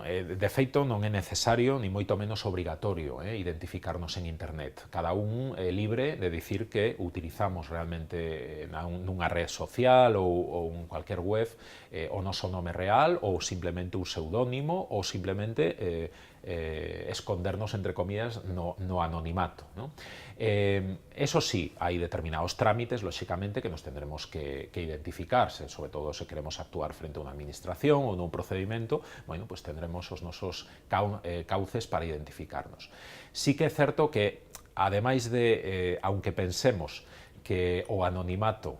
de feito non é necesario, ni moito menos obrigatorio, identificarnos en internet. Cada un é libre de dicir que utilizamos realmente nunha red social ou en cualquier web o noso nome real ou simplemente un pseudónimo ou simplemente escondernos, entre comillas, no anonimato, ¿no? Eso sí, hai determinados trámites, lóxicamente, que nos tendremos que identificar, sobre todo se queremos actuar frente a unha administración ou nun procedimento, bueno, pues tendremos os nosos cauces para identificarnos. Sí que é certo que, ademais de, aunque pensemos que o anonimato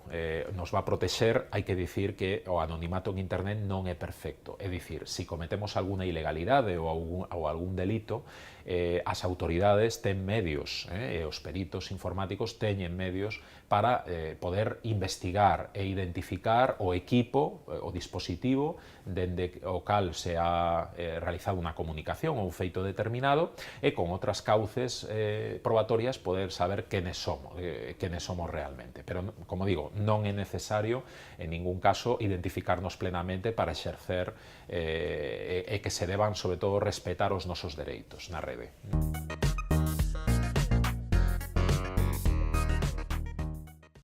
nos va a protexer, hai que dicir que o anonimato en internet non é perfecto. É dicir, se cometemos alguna ilegalidade ou algún delito, as autoridades ten medios, os peritos informáticos teñen medios para poder investigar e identificar o equipo, o dispositivo, dende o cal se ha realizado unha comunicación ou un feito determinado, e con outras cauces probatorias poder saber quenes somos realmente. Pero, como digo, non é necesario en ningún caso identificarnos plenamente para exercer e que se deban, sobre todo, respetar os nosos dereitos na rede.